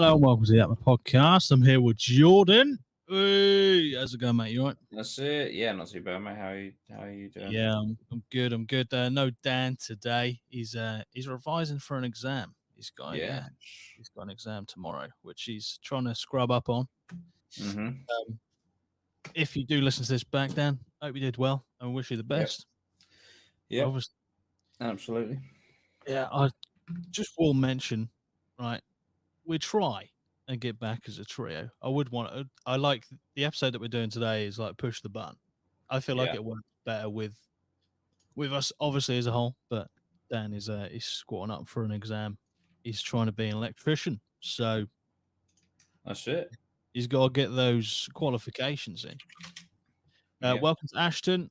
Hello and welcome to the APMA podcast. I'm here with Jordan. Hey, how's it going, mate? You all right? That's it. Yeah, not too bad, mate. How are you doing? Yeah, I'm good. I'm good. No Dan today. He's revising for an exam. He's got an exam tomorrow, which he's trying to scrub up on. Mm-hmm. If you do listen to this back, Dan, hope you did well and wish you the best. Yeah. Obviously, Absolutely. yeah. I just will mention, right? We try and get back as a trio. I like the episode that we're doing today is like push the button. I feel like Yeah. it works better with us obviously as a whole, but Dan is he's squatting up for an exam. He's trying to be an electrician, so That's it. he's got to get those qualifications in. Yeah. Welcome to Ashton,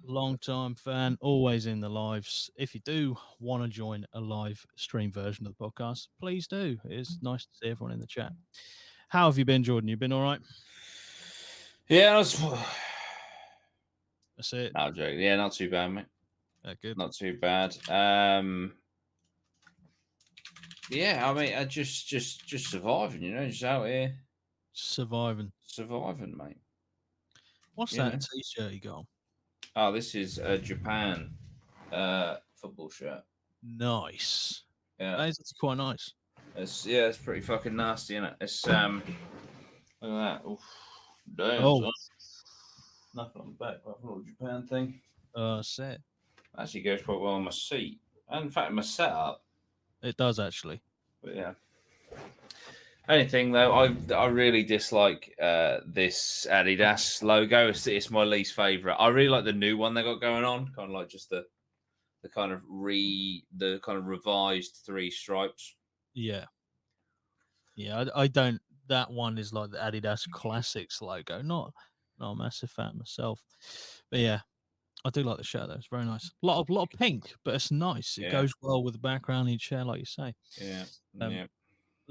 long-time fan, always in the lives. If you do want to join a live stream version of the podcast, please do. It's nice to see everyone in the chat. How have you been, Jordan? You been all right? Yeah, That's it. no, I'm joking. Yeah, not too bad, mate. Good. Not too bad. Yeah, I mean, I just surviving, just out here Surviving. surviving, mate. What's that t-shirt you got on? Oh, this is a Japan football shirt. Nice. Yeah, That's quite nice. it's pretty fucking nasty, isn't it? It's look at that. Oof. Damn. Oh, Son. Nothing on the back, but a little Japan thing. set. Actually goes quite well on my seat. And in fact, my setup. It does actually. But yeah. Anything though, I really dislike this Adidas logo. It's my least favorite. I really like the new one they got going on, kind of like just the kind of revised three stripes. Yeah. Yeah, I don't. That one is like the Adidas Classics logo. Not a massive fan myself, but yeah, I do like the shirt though. It's very nice. A lot of pink, but it's nice. It goes well with the background each chair, like you say. Yeah.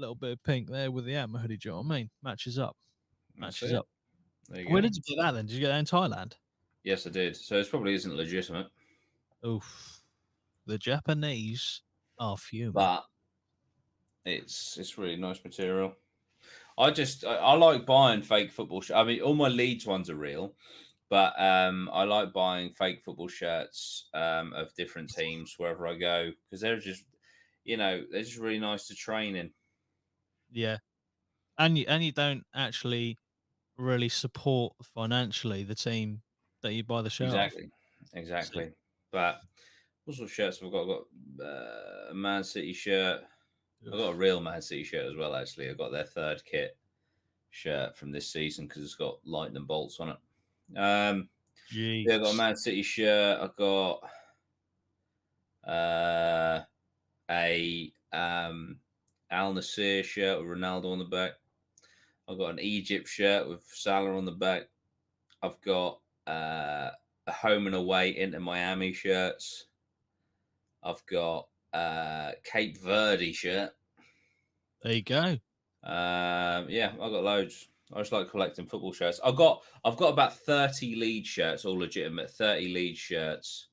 A little bit of pink there with the APMA hoodie. Do you know what I mean? Matches up. Matches up. Where did you get that then? Did you get that in Thailand? Yes, I did. So it probably isn't legitimate. Oof. The Japanese are fuming. But it's really nice material. I like buying fake football shirts. I mean, all my Leeds ones are real, but I like buying fake football shirts of different teams wherever I go because they're just, they're just really nice to train in. Yeah, and you don't actually really support financially the team that you buy the shirt Exactly. So, but what sort of shirts have I got? I've got a Man City shirt. I've got a real Man City shirt as well, actually. I've got their third kit shirt from this season because it's got lightning bolts on it. Yeah, I've got a Man City shirt. I've got a Al Nassr shirt with Ronaldo on the back. I've got an Egypt shirt with Salah on the back. I've got a home and away Inter Miami shirts. I've got Cape Verde shirt. There you go. Yeah, I've got loads. I just like collecting football shirts. I've got about 30 Leeds shirts, all legitimate. 30 Leeds shirts.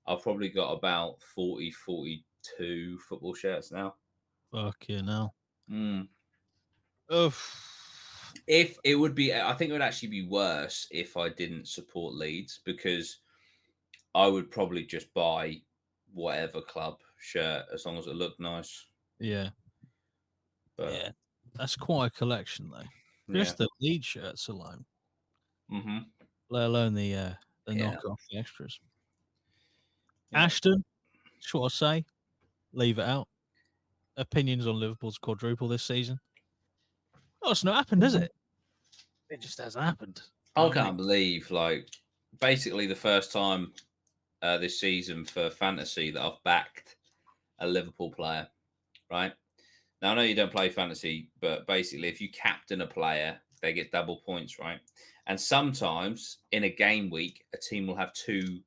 I've probably got about 40, 42 football shirts now. Fuck you now. If it would be, I think it would actually be worse if I didn't support Leeds because I would probably just buy whatever club shirt as long as it looked nice. Yeah. But, yeah. That's quite a collection though. Just the Leeds shirts alone. Mm-hmm. Let alone the knockoff extras. Yeah. Ashton, that's what I say. Leave it out. Opinions on Liverpool's quadruple this season. Oh, it's not happened, has it? It just hasn't happened. I can't believe, basically the first time this season for fantasy that I've backed a Liverpool player, right? Now, I know you don't play fantasy, but basically if you captain a player, they get double points, right? And sometimes in a game week, a team will have 2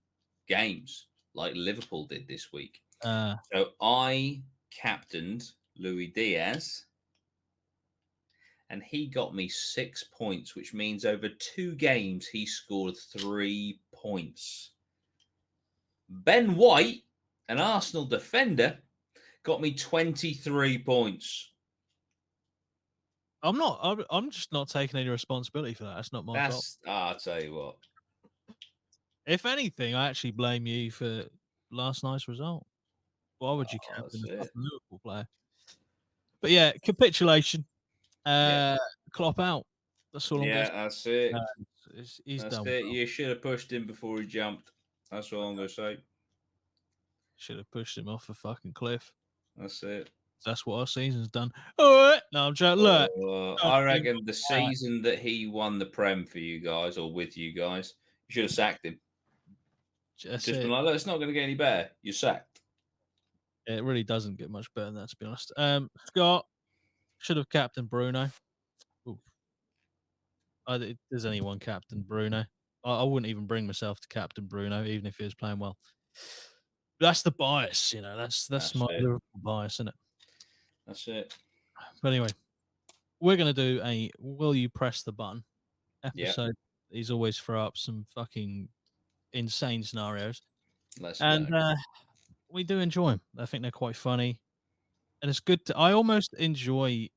games like Liverpool did this week. So I captained Luis Diaz and he got me 6 points, which means over 2 games, he scored 3 points. Ben White, an Arsenal defender, got me 23 points. I'm just not taking any responsibility for that. That's not my fault. I'll tell you what. If anything, I actually blame you for last night's result. Why would you Oh, captain that's a it. fucking Liverpool player? But yeah, capitulation. Yeah, Uh, Klopp out. That's all I'm gonna yeah, say. that's No, it. he's That's done it. well. You should have pushed him before he jumped. That's all I'm gonna say. Should have pushed him off a fucking cliff. That's it. That's what our season's done. All right. No, I'm joking. Look, I reckon the season that he won the Prem for you guys or with you guys, you should have sacked him. that's Just been it. like, look, it's not going to get any better. You're sacked. It really doesn't get much better than that, to be honest. Scott should have captain Bruno. Oof. There's only one captain Bruno. I wouldn't even bring myself to captain Bruno, even if he was playing well. That's the bias, That's That's my it. Liverpool bias, isn't it? That's it. But anyway, we're gonna do a "Will you press the button" Yeah. episode. He's always throw up some fucking insane scenarios, Let's and go. we do enjoy them. I think they're quite funny, and it's good. I almost enjoy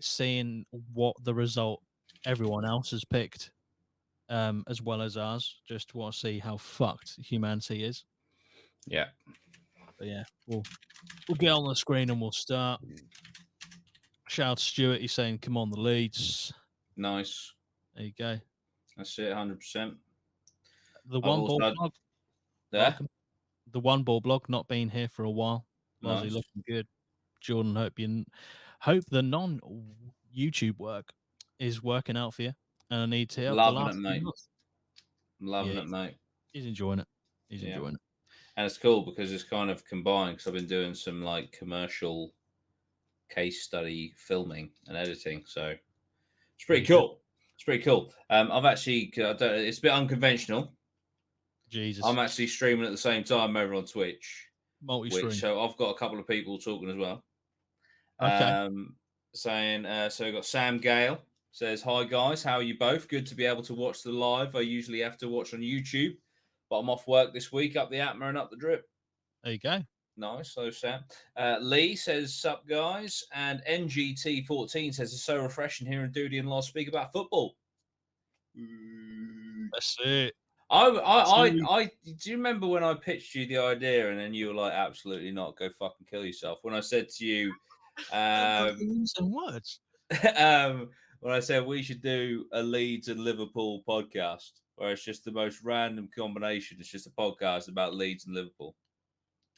seeing what the result everyone else has picked, as well as ours. Just want to see how fucked humanity is. Yeah. But yeah, we'll get on the screen and we'll start. Shout out to Stuart. He's saying, "Come on, the Leeds." Nice. There you go. That's it. 100%. The I've one ball also blog. there. Welcome. The one ball blog not been here for a while. Lozzy Nice. looking good. Jordan, hope the non YouTube work is working out for you. And I need to hear the Loving it, last few mate. months. Yeah, Loving it, mate. he's enjoying it. He's Yeah. enjoying it. And it's cool because it's kind of combined because I've been doing some like commercial case study filming and editing. So it's There pretty you go. cool. It's pretty cool. I've actually, it's a bit unconventional. Jesus. I'm actually streaming at the same time over on Twitch, Multi which stream. so I've got a couple of people talking as well. Okay. Saying, so we've got Sam Gale says, "Hi guys, how are you both? Good to be able to watch the live. I usually have to watch on YouTube, but I'm off work this week. Up the APMA and up the drip." There you go. Nice, so Sam. Lee says, "Sup guys," and NGT14 says, "It's so refreshing hearing Doody and Loz speak about football." That's it. Do you remember when I pitched you the idea and then you were like, "Absolutely not, go fucking kill yourself"? When I said to you, Some words. when I said we should do a Leeds and Liverpool podcast, where it's just the most random combination. It's just a podcast about Leeds and Liverpool.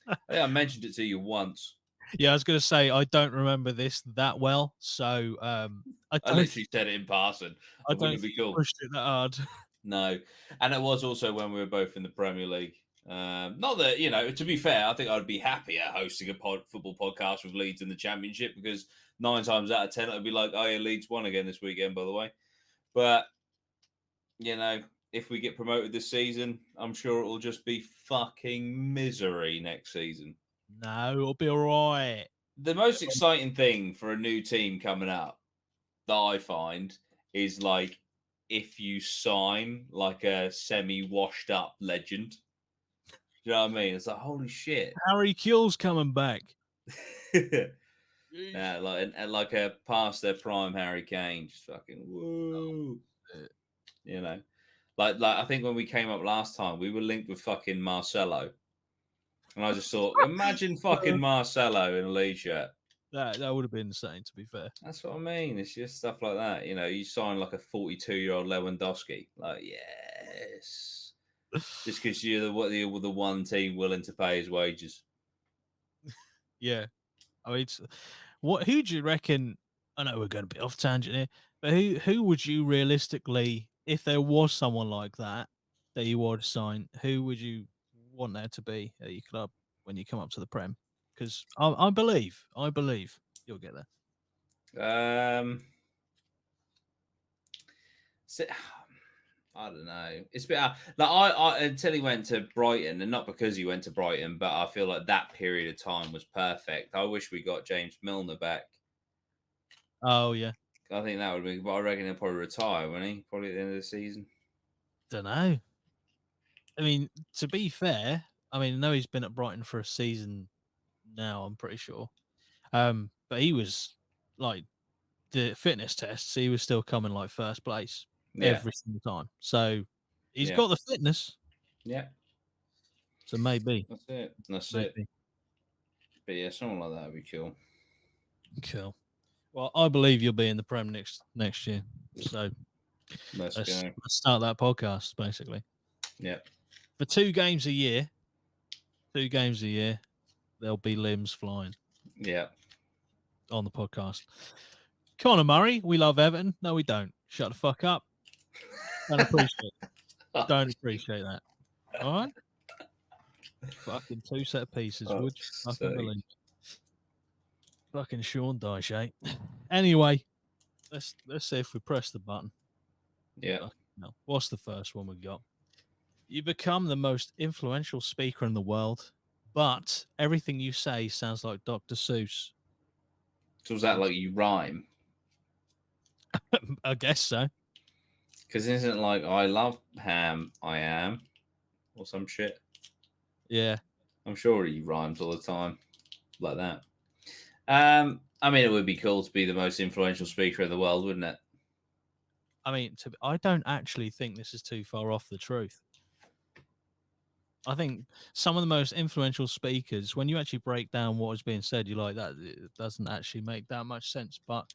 I think I mentioned it to you once. Yeah, I was gonna say I don't remember this that well, so I I don't literally said it in passing. I Wouldn't don't it be think you cool? pushed it that hard. No, and it was also when we were both in the Premier League. Not that to be fair, I think I'd be happier hosting a football podcast with Leeds in the Championship because 9 times out of 10 it'd be like, "Oh yeah, Leeds won again this weekend, by the way." But if we get promoted this season, I'm sure it'll just be fucking misery next season. No, it'll be alright. The most exciting thing for a new team coming up that I find is like if you sign like a semi-washed up legend. Do you know what I mean? It's like holy shit. Harry Kewell's coming back. Yeah, and like a past their prime Harry Kane, just fucking woo. You know, like I think when we came up last time, we were linked with fucking Marcelo, and I just thought, imagine fucking Marcelo in a Leeds shirt. That would have been insane, to be fair. That's what I mean. It's just stuff like that. You sign like a 42-year-old Lewandowski. Like, yes. Just because you're the one team willing to pay his wages. Yeah. I mean, who do you reckon? I know we're going to be off tangent here, but who would you realistically, if there was someone like that you would sign, who would you want there to be at your club when you come up to the Prem? Because I believe you'll get there. So, I don't know. It's a bit like I until he went to Brighton, and not because he went to Brighton, but I feel like that period of time was perfect. I wish we got James Milner back. Oh yeah, I think that would be. But I reckon he'll probably retire, won't he? Probably at the end of the season. don't know. I mean, to be fair, I know he's been at Brighton for a season now. I'm pretty sure. But he was like the fitness tests, he was still coming like first place Yeah. every single time. So he's Yeah. got the fitness. Yeah. So maybe, That's it. That's it. maybe. But yeah, something like that would be cool. Cool. Well, I believe you'll be in the Prem next year. So Let's let's go. start that podcast basically. Yeah. For 2 games a year, there'll be limbs flying Yeah. on the podcast. Conor Murray, we love Everton. No, we don't. Shut the fuck up. Don't appreciate it. Don't appreciate that. All right? Fucking 2 set pieces. Oh, Would you fucking sake. believe it? Fucking Sean Dyche. Anyway, let's see if we press the button. Yeah. Fucking hell. What's the first one we got? You become the most influential speaker in the world, but everything you say sounds like Dr. Seuss. So was that like you rhyme? I guess so. Because isn't it like I love ham, I am, or some shit? Yeah. I'm sure he rhymes all the time, like that. I mean, it would be cool to be the most influential speaker in the world, wouldn't it? I mean, I don't actually think this is too far off the truth. I think some of the most influential speakers, when you actually break down what is being said, you're like, that it doesn't actually make that much sense. But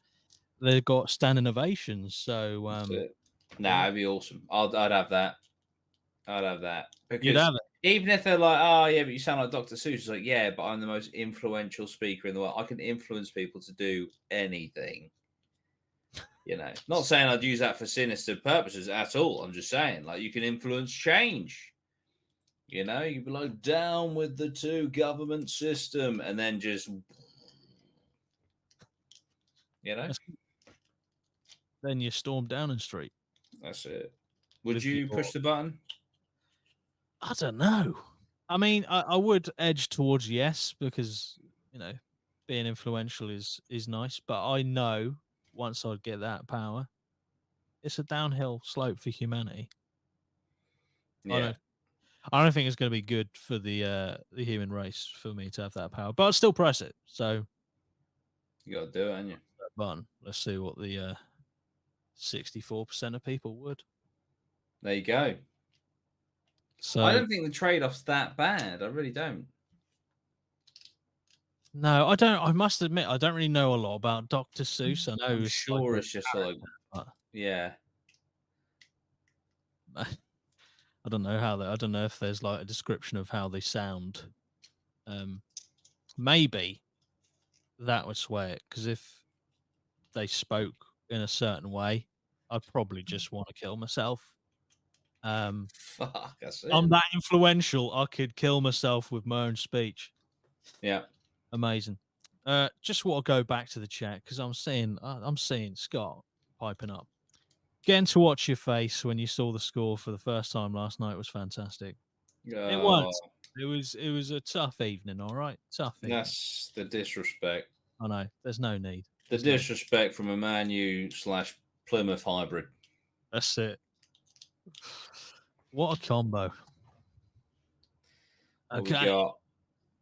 they've got standing ovations, so That's it. Nah, yeah, it'd be awesome. I'd have that. I'd have that you'd because have it. even if they're like, oh yeah, but you sound like Dr. Seuss, it's like, yeah, but I'm the most influential speaker in the world. I can influence people to do anything. You know, not saying I'd use that for sinister purposes at all. I'm just saying, like, you can influence change. You know, you'd be like, down with the two government system, and then just, you know, That's- Then you storm Downing Street that's it. Would with you your. push the button? I don't know. I mean, I would edge towards yes because you know being influential is nice, but I know once I get that power, it's a downhill slope for humanity. I Yeah, don't I don't think it's going to be good for the human race for me to have that power, but I'd still press it. So you got to do it, ain't you? that button. Let's see what the 64% of people would. There you go. I So don't think the trade off's that bad. I really don't. no, I don't. I must admit, I don't really know a lot about Dr. Seuss. I know I'm it's like sure a it's just like, character, yeah, but I don't know how. I don't know if there's like a description of how they sound. Um, Maybe that would sway it because if they spoke in a certain way, I'd probably just want to kill myself. Um, fuck, that's I'm it. that influential. I could kill myself with my own speech. Yeah, Amazing. Just want to go back to the chat because I'm seeing Scott piping up. Getting to watch your face when you saw the score for the first time last night was fantastic. It oh, was. It was a tough evening. All right, tough evening. that's the disrespect. I know. There's no need. The There's no. disrespect from a Man U / Plymouth hybrid. That's it. What a combo. What we Okay. got?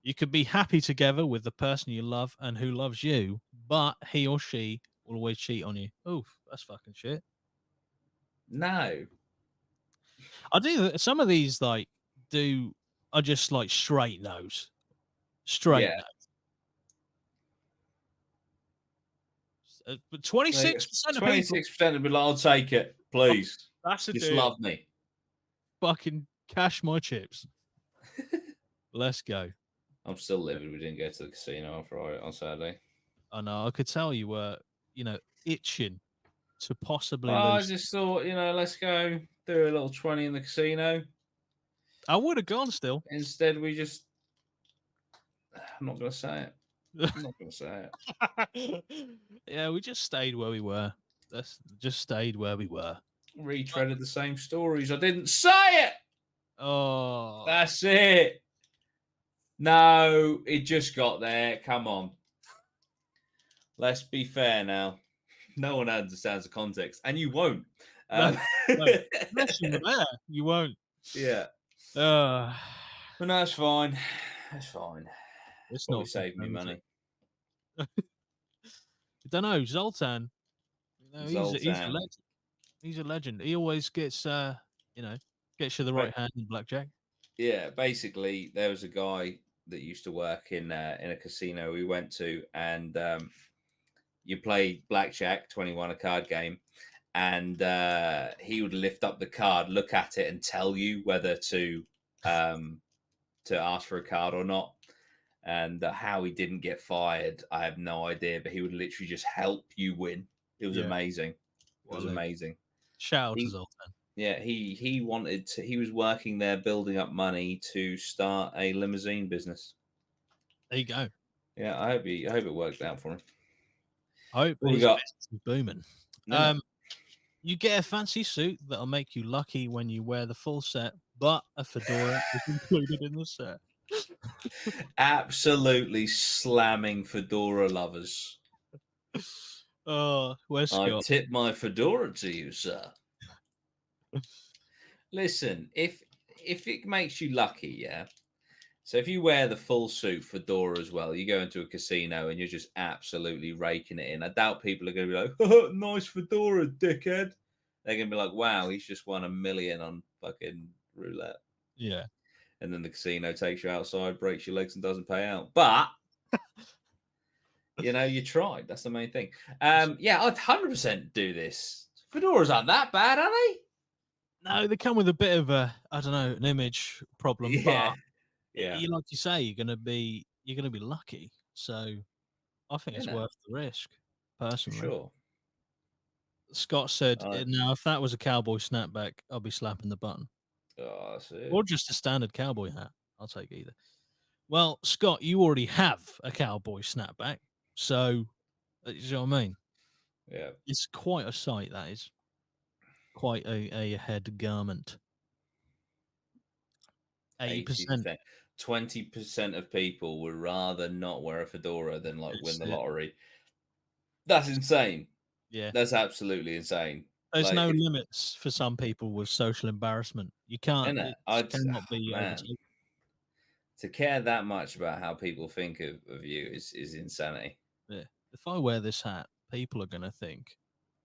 You could be happy together with the person you love and who loves you, but he or she will always cheat on you. Oof, that's fucking shit. No. I do some of these like do are just like straight no's. Straight Yeah. no. But 26% of people 26% would be like, I'll take it, please. that's a Just deal. love me. Fucking cash my chips. Let's go. I'm still livid we didn't go to the casino on Saturday. I know. I could tell you were, itching to possibly I lose. just thought, let's go do a little 20 in the casino. I would have gone still. Instead, we just. I'm not going to say it. I'm not going to say it. Yeah, we just stayed where we were. That's just stayed where we were. Retreaded the same stories. I didn't say it. Oh, That's it. No, it just got there. Come on. Let's be fair now. No one understands the context, and you won't. no, no. Unless you were there, you won't. Yeah. Uh, But no, it's fine. It's fine. it's Probably not. saved me money. I don't know. Zoltan No, he's a Zoltan. legend. He's a legend. He always gets you know, gets you the right But hand in blackjack. yeah, basically, there was a guy that used to work in a casino we went to, and you play blackjack 21, a card game, and he would lift up the card, look at it, and tell you whether um, to ask for a card or not. And how he didn't get fired, I have no idea. But he would literally just help you win. It was Yeah, amazing. It what was a legend. amazing. Shout out to He, Zoltan. yeah, he wanted to. He was working there, building up money to start a limousine business. There you go. Yeah, I hope it worked out for him. I hope What we his got? business is booming. Isn't it? Um, you get a fancy suit that'll make you lucky when you wear the full set, but a fedora is included in the set. Absolutely slamming fedora lovers. Oh, where's I Scott? tip my fedora to you, sir. Listen, if it makes you lucky, yeah. So if you wear the full suit fedora as well, you go into a casino and you're just absolutely raking it in. I doubt people are going to be like, oh, "Nice fedora, dickhead." They're going to be like, "Wow, he's just won 1 million on fucking roulette." Yeah. And then the casino takes you outside, breaks your legs, and doesn't pay out. But you tried. That's the main thing. Yeah, I'd 100% do this. Fedoras aren't that bad, are they? No, they come with a bit of a, I don't know, an image problem, but Yeah, yeah, you like you say, you're gonna be lucky. So I think you it's know, worth the risk, for personally. sure. Scott said, Uh, "Now, if that was a cowboy snapback, I'll be slapping the button, oh, that's or it. just a standard cowboy hat. I'll take either." Well, Scott, you already have a cowboy snapback, so you know what I mean. Yeah, It's quite a sight. That is quite a head garment. 80%. 80%. 20% of people would rather not wear a fedora than like win It's the it. lottery. That's insane. Yeah. That's absolutely insane. There's Like, no if limits for some people with social embarrassment. You can't. in it, It I'd cannot be man, overtaken. to care that much about how people think of you is insanity. Yeah. If I wear this hat, people are gonna think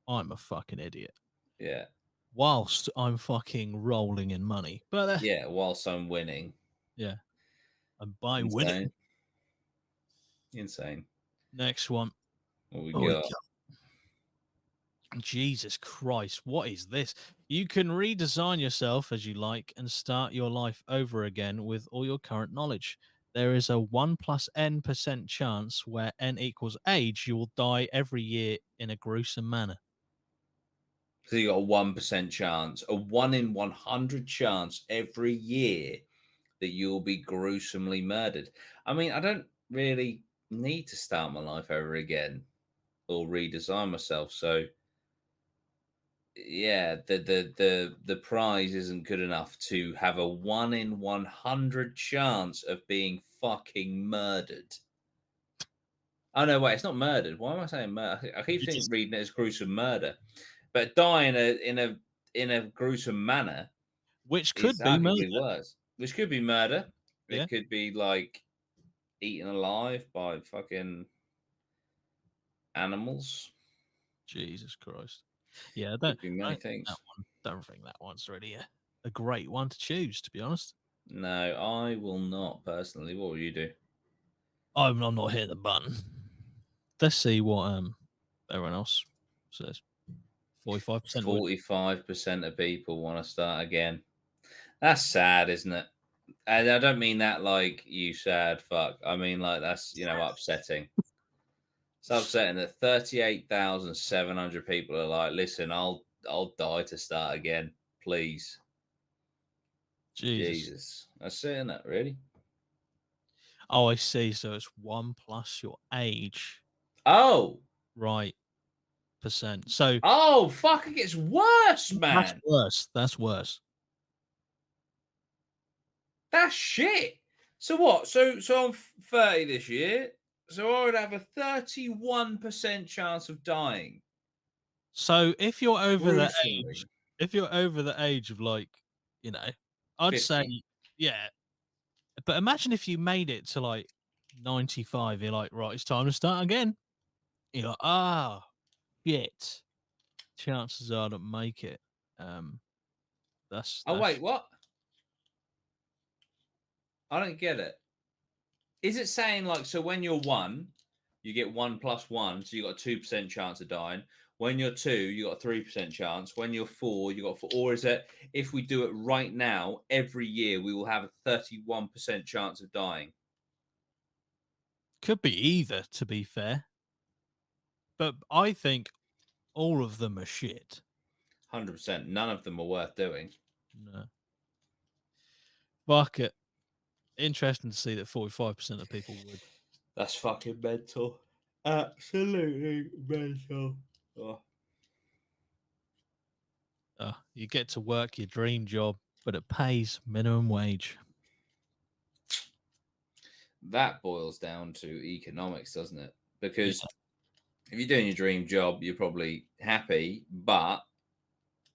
I'm a fucking idiot, Yeah, whilst I'm fucking rolling in money. But yeah. Whilst I'm winning, yeah, and by winning, insane, insane. next one. What we Oh, we got? go. Jesus Christ, what is this? You can redesign yourself as you like and start your life over again with all your current knowledge. There is a 1 plus n% chance where n equals age, you will die every year in a gruesome manner. So you got a 1% chance, a 1 in 100 chance every year that you'll be gruesomely murdered. I mean, I don't really need to start my life over again or redesign myself. So yeah, the prize isn't good enough to have a 1 in 100 chance of being fucking murdered. Oh no, wait, it's not murdered. Why am I saying murder? I keep It is, reading it as gruesome murder, but die in a gruesome manner which is could be murder. arguably worse. Which could be murder. Yeah. It could be like eaten alive by fucking animals. Jesus Christ. Yeah, Could be I many don't think that things. one. Don't think that one's really a great one to choose, to be honest. No, I will not personally. What will you do? I'm not hitting the button. Let's see what everyone else says. 45% would. 45% of people want to start again. That's sad, isn't it? And I don't mean that like you sad fuck. I mean like that's upsetting. It's upsetting that 38,700 people are like, listen, I'll die to start again, please. Jesus. Jesus, that's it, isn't it? Really? Oh, I see. So it's 1 plus your age. Oh, Right. Percent. So oh, fuck! It gets worse, that's man. worse. That's worse. That's shit. So what? So I'm 30 this year. So I would have a 31% chance of dying So gruesomely. if you're over the age of like, you know, I'd say, 50. yeah. But imagine if you made it to like 95, you're like, right, it's time to start again. You're like, ah, shit. chances are to make it. Um, Oh that's wait, what? I don't get it. Is it saying like so when you're one, you get 1 plus 1, so you got a 2% chance of dying. When you're two, you got a 3% chance. When you're four, you got four. Or is it if we do it right now, every year we will have a 31% chance of dying? could be either. To be fair, but I think all of them are shit. 100%. None of them are worth doing. No. Fuck it. Interesting to see that 45% of people would. That's fucking mental. Absolutely mental. Oh. You get to work your dream job, but it pays minimum wage. That boils down to economics, doesn't it? Yeah. Because if you're doing your dream job, you're probably happy, but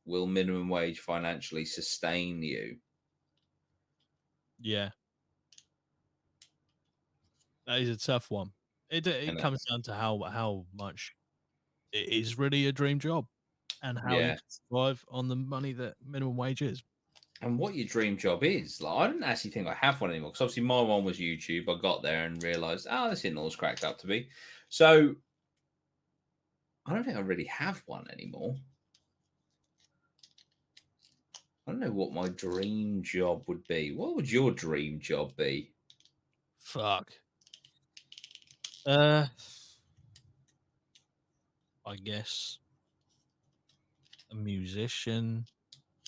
will minimum wage financially sustain you? Yeah. That is a tough one. It And comes down to how much it is really a dream job and how you yeah, can survive on the money that minimum wage is. and what your dream job is. Like, I don't actually think I have one anymore because obviously my one was YouTube. I got there and realized, oh, this isn't all it's cracked up to be. So I don't think I really have one anymore. I don't know what my dream job would be. What would your dream job be? Fuck. Uh, I guess a musician,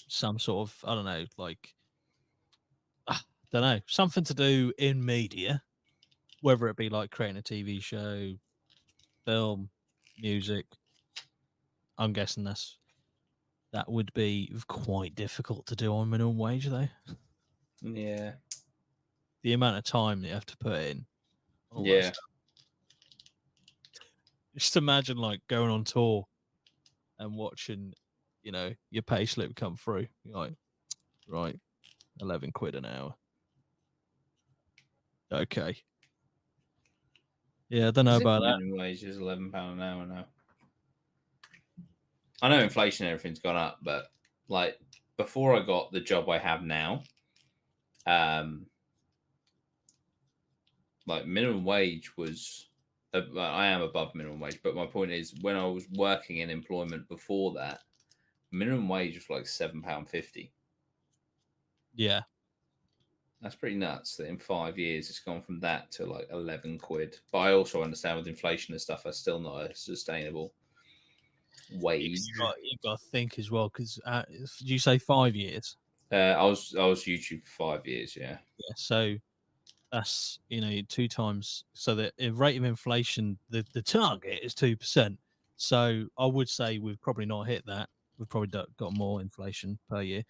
some sort of I don't know, like don't know, something to do in media, whether it be like creating a TV show, film, music. I'm guessing that would be quite difficult to do on minimum wage though. Yeah, The amount of time that you have to put in, all that yeah. stuff. Just imagine like going on tour and watching, your pay slip come through. You're like, right, 11 quid an hour. Okay. Yeah, I don't know Is it about that. minimum wage is £11 an hour now? I know inflation and everything's gone up, but like before I got the job I have now, um, like minimum wage was. Well, I am above minimum wage, but my point is, when I was working in employment before that, minimum wage was like £7.50. Yeah. That's pretty nuts. That in 5 years it's gone from that to like 11 quid. But I also understand with inflation and stuff, that's still not a sustainable You wage. you got to think as well because did you say 5 years? I was YouTube for 5 years. Yeah, Yeah. So that's, two times. So the rate of inflation, the target is 2%. So I would say we've probably not hit that. We've probably got more inflation per year,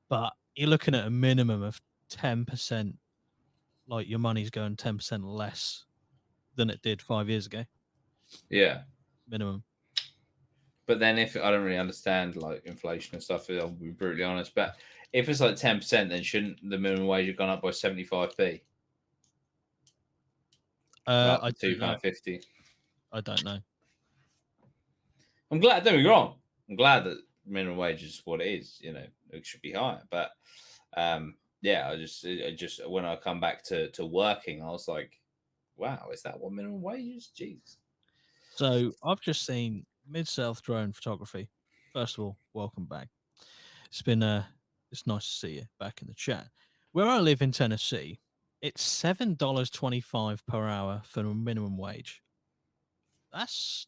but you're looking at a minimum of 10%. Like your money's going 10% less than it did 5 years ago, yeah. minimum. But then if I don't really understand like inflation and stuff, I'll be brutally honest. But if it's like 10%, then shouldn't the minimum wage have gone up by 75p rather I than two don't know. pound fifty? I don't know. I'm glad. Don't get me wrong. I'm glad that minimum wage is what it is. It should be higher. But yeah, I just when I come back to working, I was like, wow, is that what minimum wage is? Jeez. So I've just seen Mid South Drone Photography. First of all, welcome back. It's nice to see you back in the chat. Where I live in Tennessee, it's $7.25 per hour for a minimum wage. That's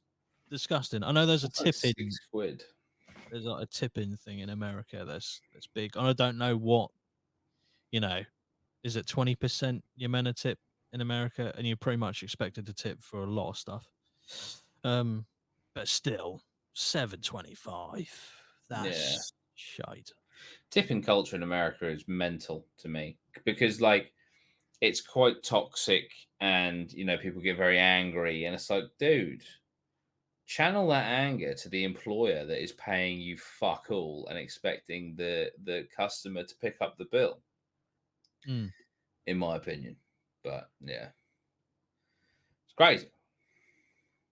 disgusting. I know there's a That's like tipping 6 quid. there's like a tipping thing in America that's big. And I don't know what, you know, is it 20% you're meant to tip in America and you're pretty much expected to tip for a lot of stuff. Um, but still, 7.25. Yeah. That's shite. Tipping culture in America is mental to me because like it's quite toxic and people get very angry and it's like, dude, channel that anger to the employer that is paying you fuck all and expecting the customer to pick up the bill, Mm. in my opinion. But yeah, it's crazy.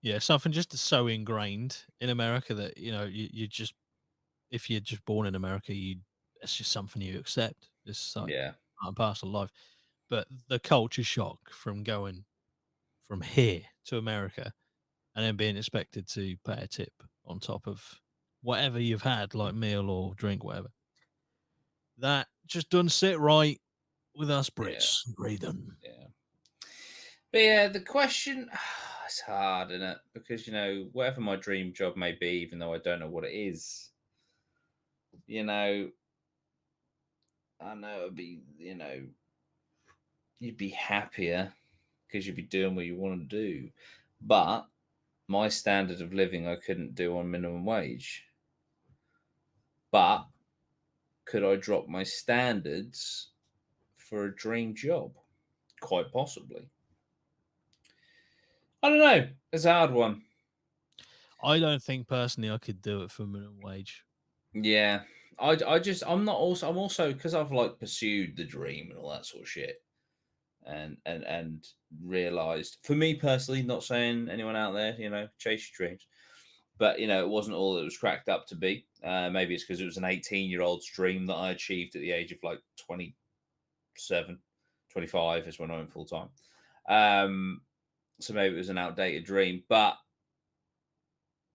Yeah, something just so ingrained in America that, you just if you're just born in America, it's just something you accept. It's like Yeah, part and parcel of life. But the culture shock from going from here to America and then being expected to pay a tip on top of whatever you've had, like meal or drink, whatever. That just doesn't sit right with us yeah, Brits. Breathing. yeah. But yeah, the question it's hard, isn't it? Because whatever my dream job may be, even though I don't know what it is, you know, I know it'd be, you'd be happier because you'd be doing what you want to do. But my standard of living, I couldn't do on minimum wage. But could I drop my standards for a dream job? Quite possibly. I don't know. It's a hard one. I don't think personally I could do it for minimum wage. Yeah. I'm also because I've like pursued the dream and all that sort of shit and realized for me personally, not saying anyone out there, chase your dreams. But it wasn't all it was cracked up to be. Maybe it's because it was an 18-year-old's dream that I achieved at the age of like 27, 25 is when I went full time. Um, so maybe it was an outdated dream. But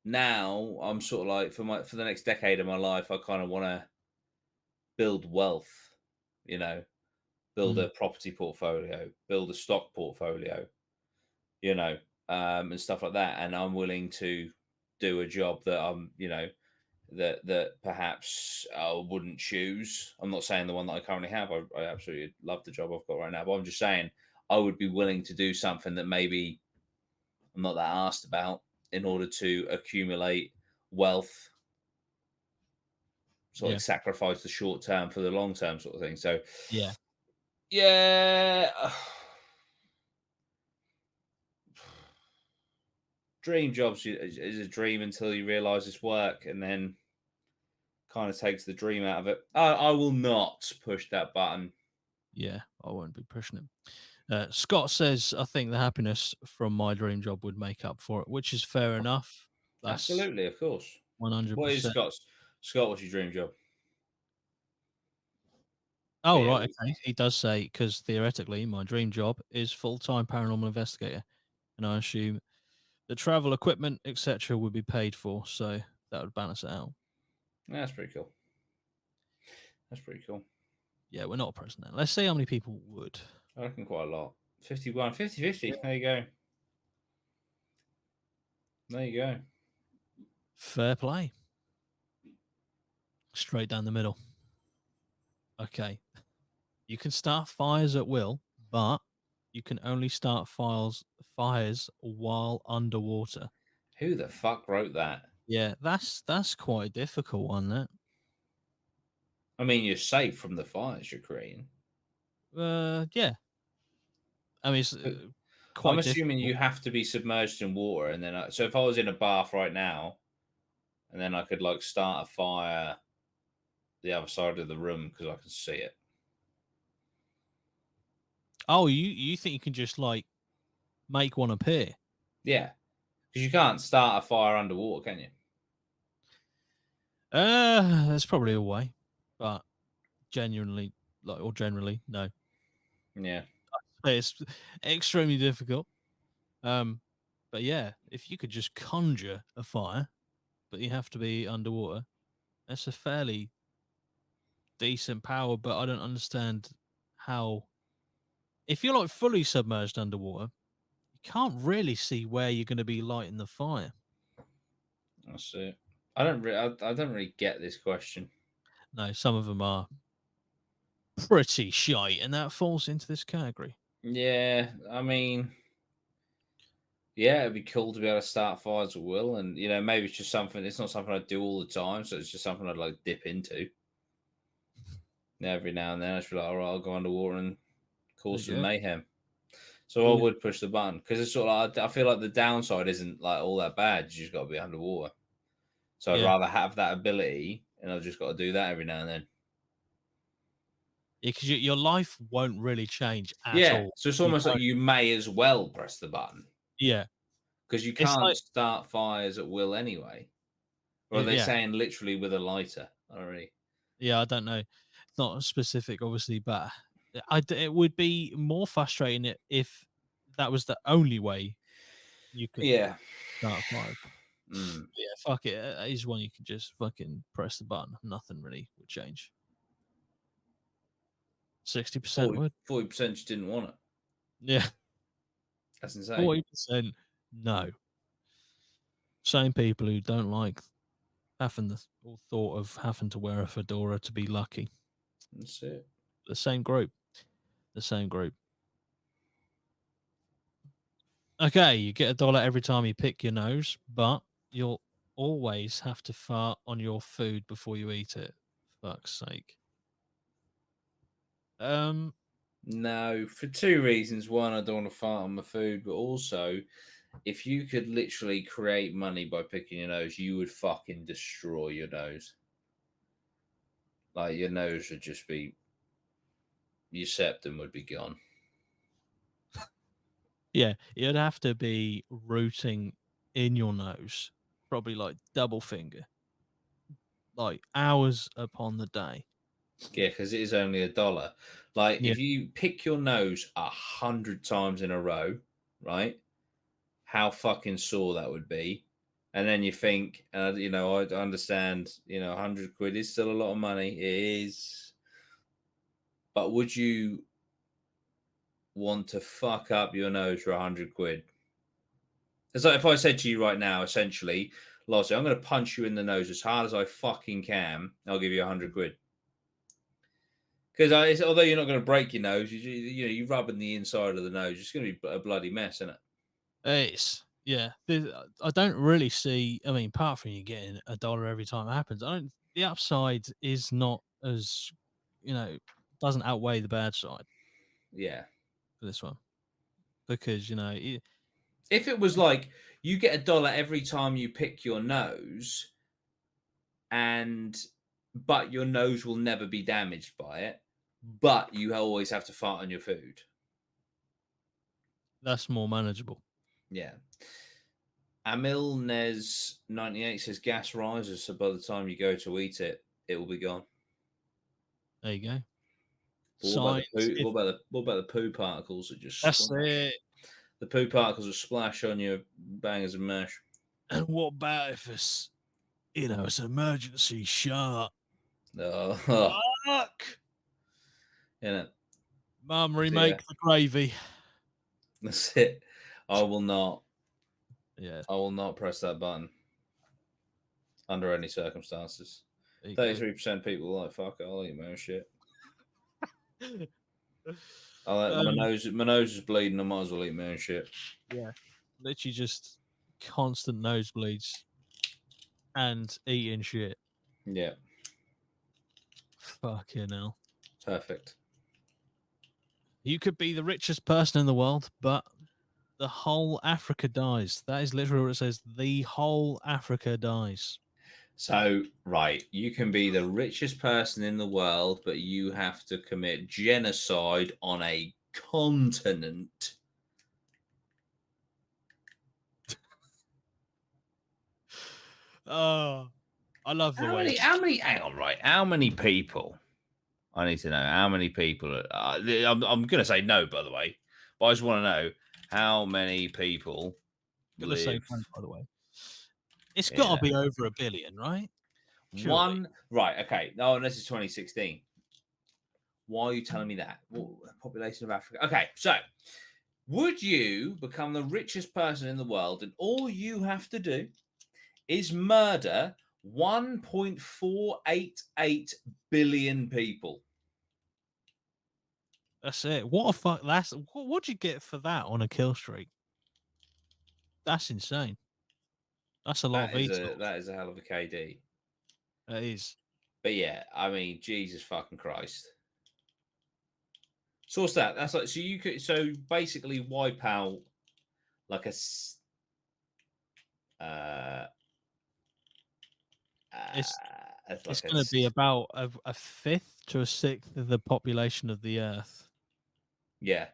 now I'm sort of like for the next decade of my life, I kind of want to build wealth, you know, build Mm, a property portfolio, build a stock portfolio, you know, and stuff like that. And I'm willing to do a job that that perhaps I wouldn't choose. I'm not saying the one that I currently have. I absolutely love the job I've got right now, but I'm just saying I would be willing to do something that maybe I'm not that asked about in order to accumulate wealth, sort of yeah, like sacrifice the short term for the long term sort of thing. So yeah, yeah, dream jobs is a dream until you realize it's work, and then kind of takes the dream out of it. I will not push that button. yeah. I won't be pushing it. Scott says, "I think the happiness from my dream job would make up for it," which is fair enough. That's Absolutely, of course. What is 100%. Scott's? Scott, what's your dream job? But Oh, yeah, right, okay. He does say because theoretically, my dream job is full-time paranormal investigator, and I assume the travel equipment, etc., would be paid for, so that would balance it out. that's pretty cool. That's pretty cool. Yeah, we're not pressing that. Let's see how many people would. I reckon quite a lot. 51, 50-50. There you go. There you go. Fair play. Straight down the middle. Okay. You can start fires at will, but you can only start fires while underwater. Who the fuck wrote that? Yeah, that's quite a difficult one. That. I mean, you're safe from the fires you're creating. Yeah. I mean, it's But I'm quite assuming difficult. you have to be submerged in water, and then so if I was in a bath right now, and then I could like start a fire the other side of the room because I can see it. Oh, you think you can just like make one appear? Yeah, because you can't start a fire underwater, can you? That's probably a way, but genuinely, like, or generally, no. Yeah, It's extremely difficult. Um, but yeah, if you could just conjure a fire, but you have to be underwater, that's a fairly decent power. But I don't understand how. If you're like fully submerged underwater, you can't really see where you're going to be lighting the fire. that's it. I don't really get this question. No, some of them are pretty shite, and that falls into this category. Yeah, I mean, yeah, it'd be cool to be able to start fires at will, and maybe it's just something. It's not something I do all the time, so it's just something I'd like dip into every now and then. I just be like, all right, I'll go underwater and There cause you some go. mayhem. So I All you, would push the button because it's sort of like I feel like the downside isn't like all that bad. You just got to be underwater. So I'd yeah, rather have that ability, and I've just got to do that every now and then. yeah, because your life won't really change at Yeah, all. so it's You almost like don't. you may as well press the button. Yeah, because you It's can't like, start fires at will anyway. Or are they yeah, saying literally with a lighter? I don't really. yeah. I don't know. It's not specific, obviously, but it would be more frustrating if that was the only way you could Yeah. start fires. Mm. Yeah, fuck it. It is one you could just fucking press the button. Nothing really would change. 60% 40, would. 40% just didn't want it. Yeah. That's insane. 40% no. Same people who don't like having the or thought of having to wear a fedora to be lucky. That's it. The same group. The same group. Okay, you get $1 every time you pick your nose, but you'll always have to fart on your food before you eat it. Fuck's sake. Um, No, for two reasons. One, I don't want to fart on my food, but also, if you could literally create money by picking your nose, you would fucking destroy your nose. Like your nose would just be, your septum would be gone. yeah, it'd have to be rooting in your nose, probably like double finger, like hours upon the day. Yeah, because it is only $1. Like Yeah, if you pick your nose 100 times in a row, right? How fucking sore that would be. And then you think, I understand, 100 quid is still a lot of money. It is. But would you want to fuck up your nose for 100 quid? It's like if I said to you right now, essentially, Lozzy, I'm going to punch you in the nose as hard as I fucking can. I'll give you 100 quid. Because although you're not going to break your nose, you're rubbing the inside of the nose. It's going to be a bloody mess, isn't it? it's yeah. I don't really see. I mean, apart from you getting $1 every time it happens, I don't. The upside is not as doesn't outweigh the bad side Yeah. for this one because If it was like you get $1 every time you pick your nose, and but your nose will never be damaged by it, but you always have to fart on your food. that's more manageable. Yeah. Amilnez 98 says gas rises, so by the time you go to eat it, it will be gone. There you go. But what about the Science. poo? What about the poo particles that just That's splash? it. The poo particles that splash on your bangers and mash. And what about if it's an emergency shot? Oh, Fuck! you know, Mum, so yeah, remake the gravy. that's it. I will not. Yeah, I will not press that button under any circumstances. there you go. 33% people are like, fuck it, I'll eat my own shit. My Um, nose. My nose is bleeding. I might as well eat my own shit. yeah, literally just constant nosebleeds and eating shit. Yeah, Fucking hell. perfect. You could be the richest person in the world, but the whole Africa dies. That is literally what it says. The whole Africa dies. So, right, you can be the richest person in the world, but you have to commit genocide on a continent. Oh, I love the way. Hang on, right? How many people? I need to know how many people. I'm going to say no, by the way, but I just want to know how many people I'm gonna say live no, by the way. It's in got to be over a billion, right? Surely. one. Right, okay. No, this is 2016. Why are you telling me that? Well, population of Africa. Okay, so would you become the richest person in the world and all you have to do is murder 1.488 billion people? That's it. What a fuck. What'd you get for that on a kill streak? That's insane. That's a lot of VTOLs. That is a hell of a KD. That is. But yeah, I mean, Jesus fucking Christ. So what's that? That's like so you could basically wipe out like a uh It's it's it's like going to be about a fifth to a sixth of the population of the Earth. yeah.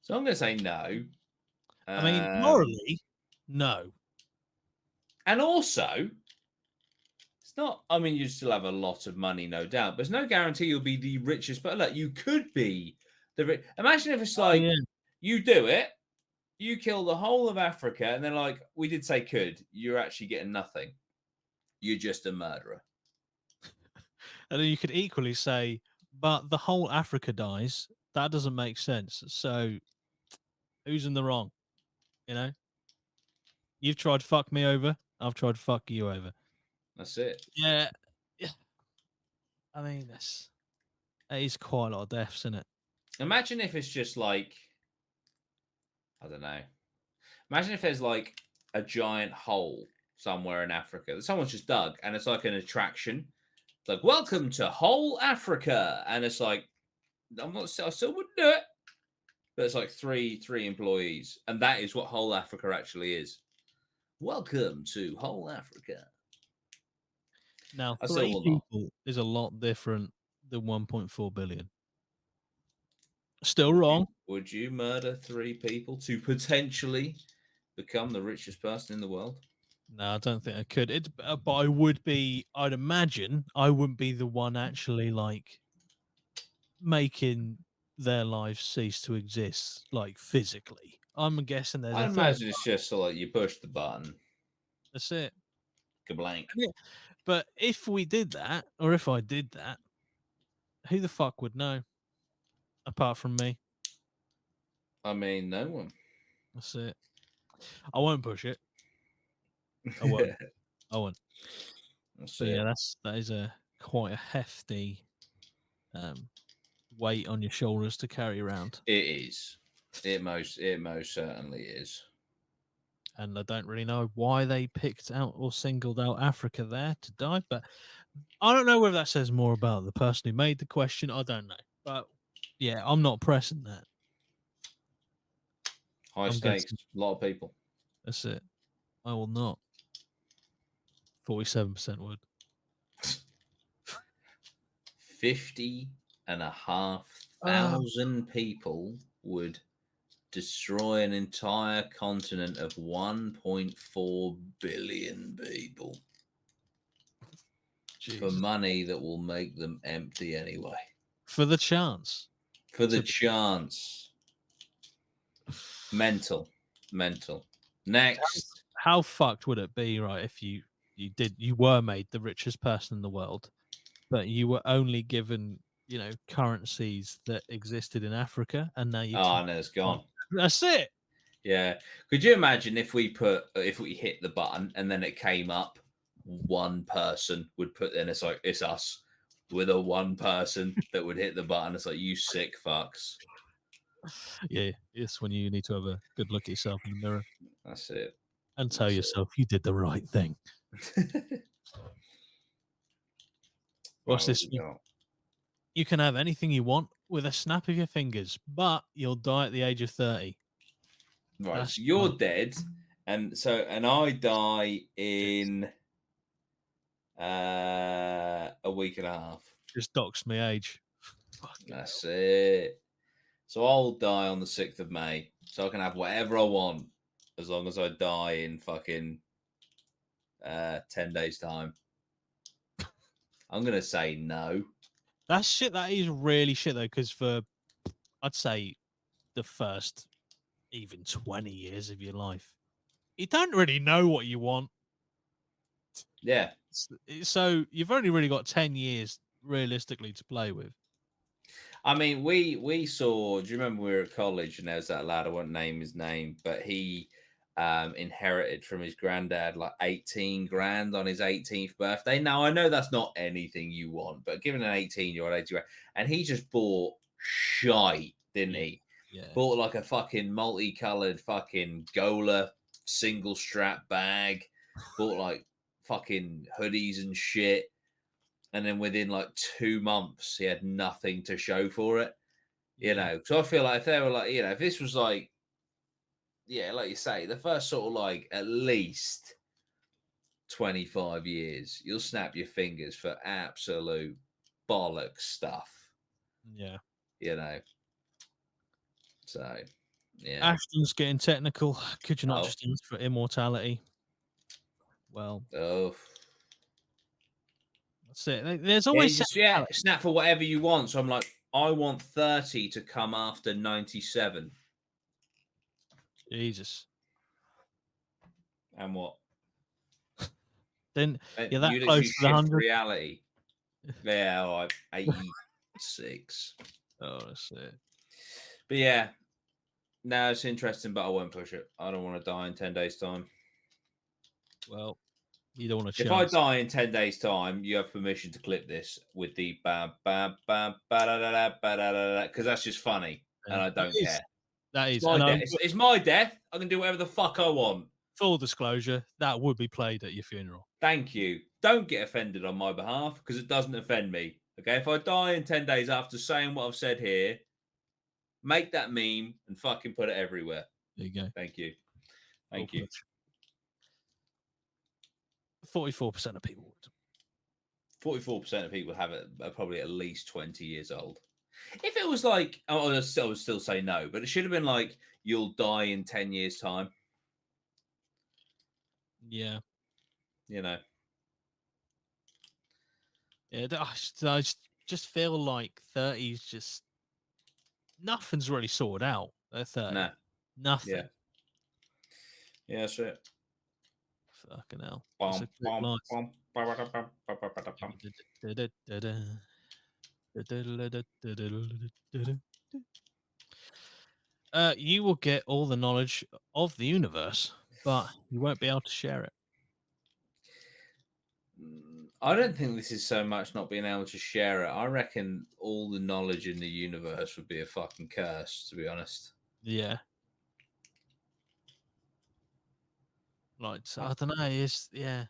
So I'm gonna say no. I mean, Um, morally, no. and also, it's not. I mean, you still have a lot of money, no doubt. But there's no guarantee you'll be the richest. But look, you could be the rich. Imagine if it's Oh like yeah. you do it, you kill the whole of Africa, and then like we did say, could you're actually getting nothing. You're just a murderer. And then you could equally say, but the whole Africa dies. That doesn't make sense. So who's in the wrong? You know, you've tried to fuck me over. I've tried to fuck you over. That's it. Yeah. Yeah. I mean, that is quite a lot of deaths, isn't it? Imagine if it's just like I don't know. Imagine if there's like a giant hole somewhere in Africa that someone's just dug, and it's like an attraction. It's like, welcome to whole Africa, and it's like, I'm not. I still wouldn't do it, but it's like three employees, and that is what whole Africa actually is. Welcome to whole Africa. Now, I still 3 will not. people is a lot different than 1.4 billion. Still Would you? wrong. Would you murder 3 people to potentially become the richest person in the world? No, I don't think I could. But I would be. I'd imagine I wouldn't be the one actually like making their lives cease to exist, like physically. I'm guessing there's I a third. imagine it's just so like you push the button, That's it. kablank. Yeah. But if we did that, or if I did that, who the fuck would know apart from me? I mean, no one. That's it. I won't push it. I won't. I won't. That's But yeah, it. that is a quite a hefty um, weight on your shoulders to carry around. It is. It most certainly is. And I don't really know why they picked out or singled out Africa there to die, but I don't know whether that says more about the person who made the question. I don't know. But yeah, I'm not pressing that. High I'm stakes. guessing A lot of people. that's it. I will not. 47% would. 50,500 Uh, people would destroy an entire continent of 1.4 billion people for Jesus. money that will make them empty anyway. For the chance. For the To chance. Mental. Mental. Next. how fucked would it be, right, if you were made the richest person in the world, but you were only given, currencies that existed in Africa, and now you Oh, can't. no, it's gone. That's it. Yeah. Could you imagine if we hit the button and then it came up, one person would put in, it's like, it's us with a one person that would hit the button. It's like, you sick fucks. Yeah, it's when you need to have a good look at yourself in the mirror That's it. and tell That's yourself you did the right thing. it. What's Right, what this? we got? You can have anything you want with a snap of your fingers, but you'll die at the age of 30. Right, That's so you're dead, and I die just, in a week and a half. just doxed my age. Fucking hell. That's it. So I'll die on the 6th of May. So I can have whatever I want as long as I die in fucking 10 days' time. I'm going to say no. That's shit. That is really shit, though, because for, I'd say, the first even 20 years of your life, you don't really know what you want. Yeah. So you've only really got 10 years realistically to play with. I mean, we saw. Do you remember we were at college and there was that lad? I won't name his name, but he inherited from his granddad like 18 grand on his 18th birthday. Now I know that's not anything you want, but given an 18-year-old 80 grand, and he just bought shite, didn't Yeah. he? Yeah. Bought like a fucking multicolored fucking Gola single strap bag. Bought like fucking hoodies and shit. And then within like 2 months, he had nothing to show for it. Yeah. So I feel like if they were like, if this was like, yeah, like you say, the first sort of like at least 25 years, you'll snap your fingers for absolute bollocks stuff, Yeah. you know. So Yeah. Ashton's getting technical. Could you not Oh. just ask for immortality? Well, Oh. that's it. There's Yeah, always you just yeah, sexuality. snap for whatever you want. So I'm like, I want 30 to come after 97. Jesus. And what? Then And you're that you close literally to the shift 100. reality. Yeah, like 86. Oh, that's it. But yeah, no, it's interesting, but I won't push it. I don't want to die in 10 days' time. Well, you don't want a If I chance. die in 10 days' time, you have permission to clip this with the ba ba ba ba da da da ba da da da because that's just funny and Yeah, I that don't is. care. That It's is. my And death. It's my death. I can do whatever the fuck I want. full disclosure, that would be played at your funeral. Thank you. Don't get offended on my behalf because it doesn't offend me. Okay, if I die in 10 days after saying what I've said here, make that meme and fucking put it everywhere. There you go. Thank you. Full Thank you. push. 44% of people would. 44% of people have it are probably at least 20 years old. If it was like, I would still say no, but it should have been like, you'll die in 10 years' time, Yeah. you know. Yeah. I just feel like 30 is just nothing's really sorted out at 30. Nah. Nothing. Yeah. Yeah, that's it. Fucking hell. It's a Bum, quick bum, life. bum, ba, ba, da, bum, ba, ba, ba, da, bum. You will get all the knowledge of the universe, but you won't be able to share it. I don't think this is so much not being able to share it. I reckon all the knowledge in the universe would be a fucking curse, to be honest. Yeah. Like, so I don't know. It's, yeah.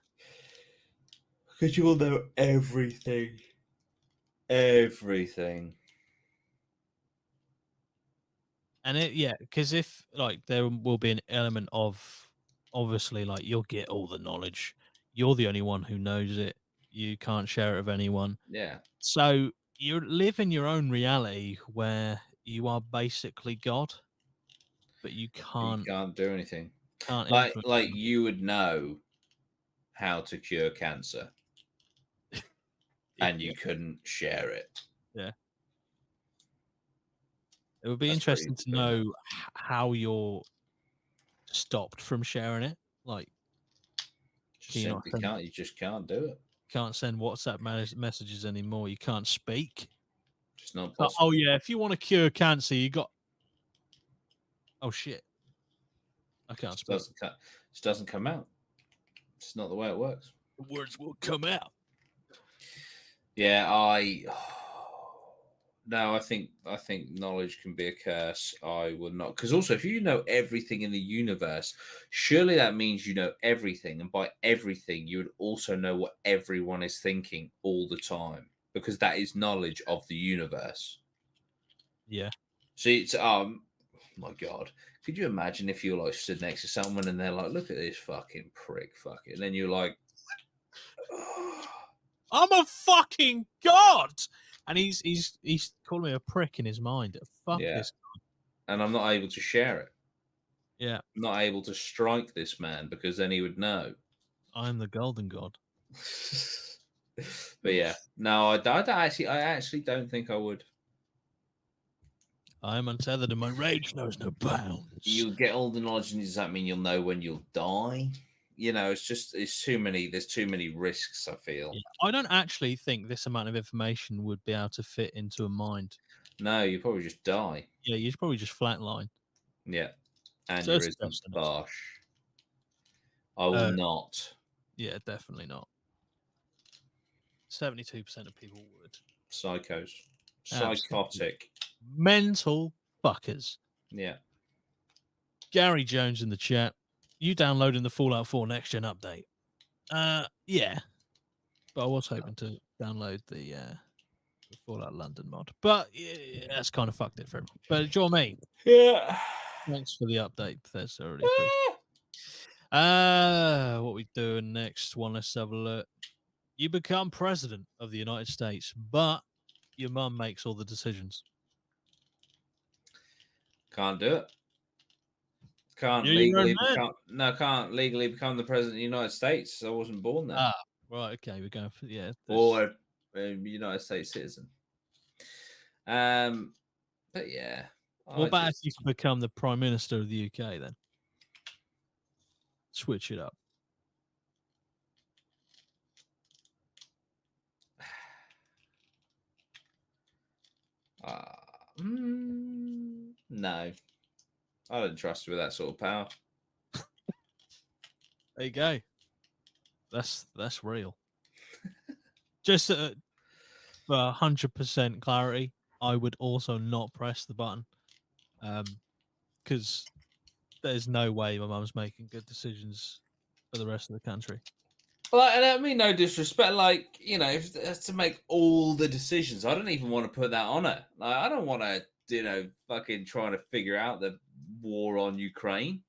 Because you will know everything. Everything. And yeah, because if like there will be an element of obviously like you'll get all the knowledge, you're the only one who knows it. You can't share it with anyone. Yeah. So you live in your own reality where you are basically God, but you You can't can't do anything. influence Like anyone. you would know how to cure cancer and Yeah, you couldn't share it. yeah. It would be That's interesting to pretty know nuts. how you're stopped from sharing it. Like, can Just you not simply send? can't. You just can't do it. Can't send WhatsApp messages anymore. You can't speak. Just not Oh possible. yeah, if you want to cure cancer, you got. Oh shit, I can't Just speak. doesn't come out. It's not the way it works. The words will come out. Yeah, no, I think knowledge can be a curse. I would not, because also if you know everything in the universe, surely that means you know everything, and by everything you would also know what everyone is thinking all the time, because that is knowledge of the universe. Yeah, See, it's my God, could you imagine if you're like stood next to someone and they're like, "Look at this fucking prick, fuck it," and then you're like, "Oh, I'm a fucking god, and he's calling me a prick in his mind. Fuck yeah," this. and I'm not able to share it. Yeah, I'm not able to strike this man because then he would know. I'm the golden god. But yeah, no, I actually don't think I would. I am untethered, and my rage knows no bounds. You'll get all the knowledge, and does that mean you'll know when you'll die? It's too many. There's too many risks. I feel. Yeah. I don't actually think this amount of information would be able to fit into a mind. No, you probably just die. Yeah, you'd probably just flatline. Yeah, So it's a aneurysm, death sentence. bosh. I will Uh, not. yeah, definitely not. 72% of people would. Psychos, Absolutely. psychotic. Mental fuckers. Yeah, Gary Jones in the chat. You downloading the Fallout 4 next gen update? Yeah. But I was hoping to download the Fallout London mod. But yeah, that's kind of fucked it for everyone. But John me. yeah. Thanks for the update, Bethesda. I really appreciate Ah! what we doing next one? Let's have a look. You become president of the United States, but your mum makes all the decisions. Can't do it. Can't You're your own legally man. become can't legally become the president of the United States. I wasn't born there, Ah, right. Okay, we're going for There's or a United States citizen. Um, but yeah, what I about if you just could become the prime minister of the UK? Then switch it up. uh, no, I don't trust you with that sort of power. There you go. That's real. Just for 100% clarity, I would also not press the button, because there's no way my mum's making good decisions for the rest of the country. Well, and I mean no disrespect, like if it has to make all the decisions, I don't even want to put that on her. Like, I don't want to, fucking trying to figure out the war on Ukraine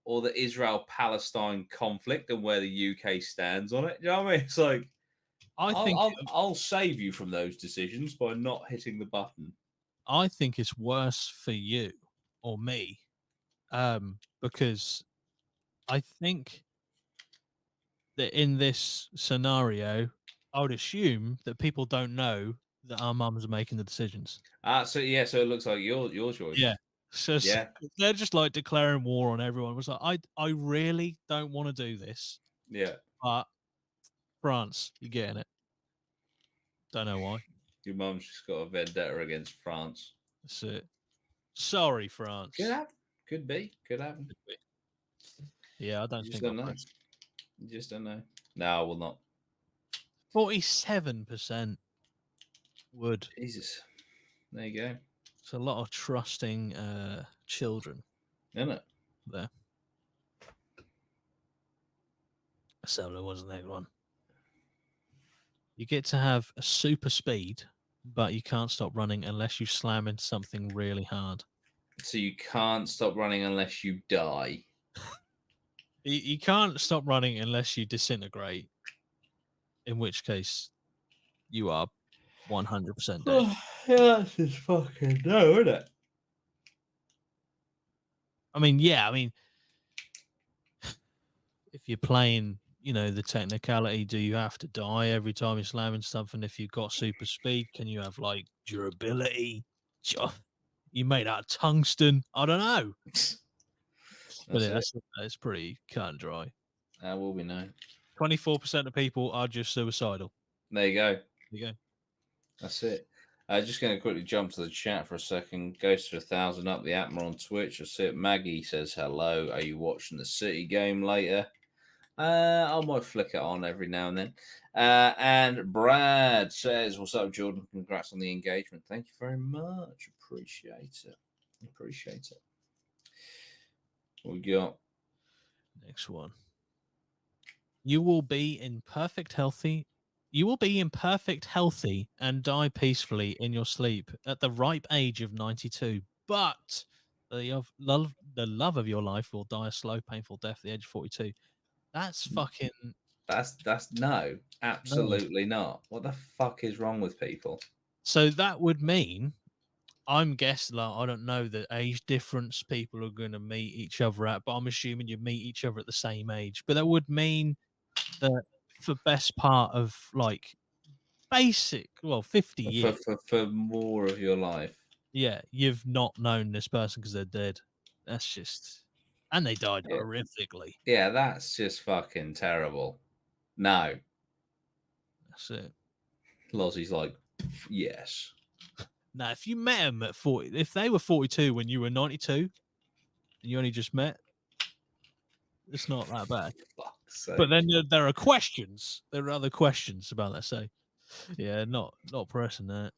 or the Israel-Palestine conflict and where the UK stands on it. You know what I mean? It's like I I'll think I'll, I'll save you from those decisions by not hitting the button. I think it's worse for you or me, because I think that in this scenario, I would assume that people don't know that our mums are making the decisions. So yeah, so it looks like your choice. Yeah. So Yeah, they're just like declaring war on everyone. It was like, I really don't want to do this, yeah. but France, you're getting it. Don't know why. Your mum's just got a vendetta against France. That's it. Sorry, Could France. happen. Could be. Could happen. Yeah, I don't You just think I'll don't know. press. You just don't know. No, I will not. 47% would. Jesus. There you go. It's a lot of trusting children Isn't it? there. So there was the next one. You get to have a super speed, but you can't stop running unless you slam into something really hard. So you can't stop running unless you die. You can't stop running unless you disintegrate, in which case you are 100% dead. Oh, yeah, that's just fucking no, isn't it? I mean, yeah, if you're playing, the technicality, do you have to die every time you slam into something? If you've got super speed, can you have like durability? Sure. You made out of tungsten. I don't know. But That's yeah, it. that's pretty cut and dry. That will be known. 24% of people are just suicidal. There you go. There you go. That's it. Just going to quickly jump to the chat for a second. Goes to 1,000 up the APMA on Twitch. I see it. Maggie says hello. Are you watching the City game later? I might flick it on every now and then. And Brad says, "What's up, Jordan? Congrats on the engagement. Thank you very much. Appreciate it. Appreciate it." What we got? Next one. You will be in perfect healthy. You will be in perfect healthy and die peacefully in your sleep at the ripe age of 92. But the love of your life will die a slow, painful death at the age of 42. That's fucking That's no, no. absolutely not. What the fuck is wrong with people? So that would mean I'm guessing, like, I don't know the age difference people are going to meet each other at, but I'm assuming you meet each other at the same age. But that would mean that for best part of like 50 For, years, for more of your life. yeah, you've not known this person because they're dead. That's just, and they died Yeah, horrifically. yeah, that's just fucking terrible. No, That's it. Lozzy's like, yes. Now, if you met them at 40, if they were 42 when you were 92 and you only just met, it's not that bad. Fuck's But sake. then there are questions. There are other questions about that. So, yeah, not pressing that.